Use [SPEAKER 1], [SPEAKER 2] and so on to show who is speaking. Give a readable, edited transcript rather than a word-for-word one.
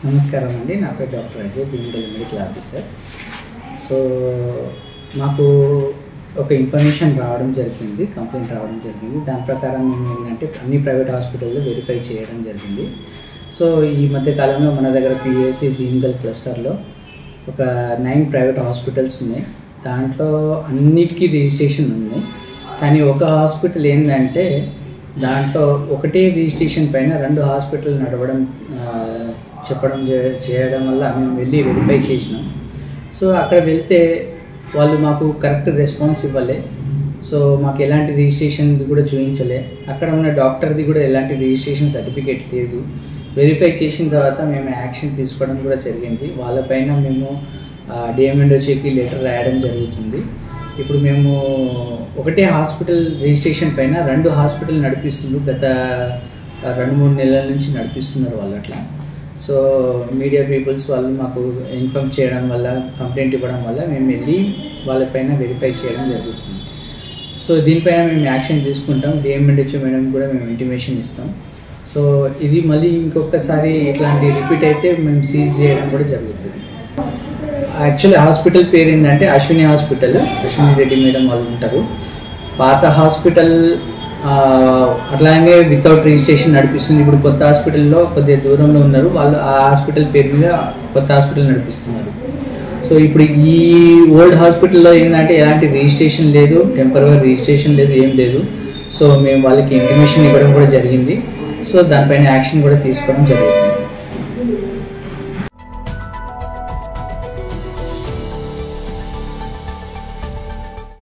[SPEAKER 1] నమస్కారం అండి, నా పేరు doctor Ajay, Bheemgal medical officer. So మాకు ఒక ఇన్ఫర్మేషన్ రావడం జరిగింది, కంప్లైంట్ రావడం జరిగింది. దాని ప్రకారం మేము ఏంటంటే అన్ని ప్రైవేట్ హాస్పిటల్లో వెరిఫై చేయడం జరిగింది. సో ఈ మధ్య కాలంలో మన దగ్గర పిఎస్సి భీమగల్ క్లస్టర్లో ఒక 9 ప్రైవేట్ హాస్పిటల్స్ ఉన్నాయి. దాంట్లో అన్నిటికీ రిజిస్ట్రేషన్ ఉన్నాయి. కానీ ఒక హాస్పిటల్ ఏంటంటే దాంట్లో ఒకటే రిజిస్ట్రేషన్ పైన 2 హాస్పిటల్ నడవడం చేయడం వల్ల మేము వెళ్ళి వెరిఫై చేసినాం. సో అక్కడ వెళ్తే వాళ్ళు మాకు కరెక్ట్ రెస్పాన్స్ ఇవ్వలే. సో మాకు ఎలాంటి రిజిస్ట్రేషన్ కూడా చూపించలే. అక్కడ ఉన్న డాక్టర్ది కూడా ఎలాంటి రిజిస్ట్రేషన్ సర్టిఫికేట్ లేదు. వెరిఫై చేసిన తర్వాత మేము యాక్షన్ తీసుకోవడం కూడా జరిగింది. వాళ్ళపైన మేము డిఎంఎండ్ఓకి లెటర్ రాయడం జరుగుతుంది. ఇప్పుడు మేము ఒకటే హాస్పిటల్ రిజిస్ట్రేషన్ పైన 2 హాస్పిటల్ నడిపిస్తున్నారు. గత 2-3 నెలల నుంచి నడిపిస్తున్నారు వాళ్ళు అట్లా. సో మీడియా పీపుల్స్ వాళ్ళు మాకు ఇన్ఫార్మ్ చేయడం వల్ల, కంప్లైంట్ ఇవ్వడం వల్ల మేము వెళ్ళి వాళ్ళపైన వెరిఫై చేయడం జరుగుతుంది. సో దీనిపైన మేము యాక్షన్ తీసుకుంటాం. డిఎంఎండ్ఓ మేడం కూడా మేము ఇంటిమేషన్ ఇస్తాం. సో ఇది మళ్ళీ ఇంకొకసారి ఇట్లాంటి రిపీట్ అయితే మేము సీజ్ చేయడం కూడా జరుగుతుంది. యాక్చువల్లీ హాస్పిటల్ పేరు ఏంటంటే అశ్విని హాస్పిటల్, అశ్విని రెడ్డి మేడం వాళ్ళు ఉంటారు. పాత హాస్పిటల్ అట్లాగే వితౌట్ రిజిస్ట్రేషన్ నడిపిస్తుంది. ఇప్పుడు కొత్త హాస్పిటల్లో కొద్దిగా దూరంలో ఉన్నారు వాళ్ళు, ఆ హాస్పిటల్ పేరు మీద కొత్త హాస్పిటల్ నడిపిస్తున్నారు. సో ఇప్పుడు ఈ ఓల్డ్ హాస్పిటల్లో ఏంటంటే ఎలాంటి రిజిస్ట్రేషన్ లేదు, టెంపరరీ రిజిస్ట్రేషన్ లేదు, ఏం లేదు. సో మేము వాళ్ళకి ఇంటిమేషన్ ఇవ్వడం కూడా జరిగింది. సో దానిపైన యాక్షన్ కూడా తీసుకోవడం జరుగుతుంది.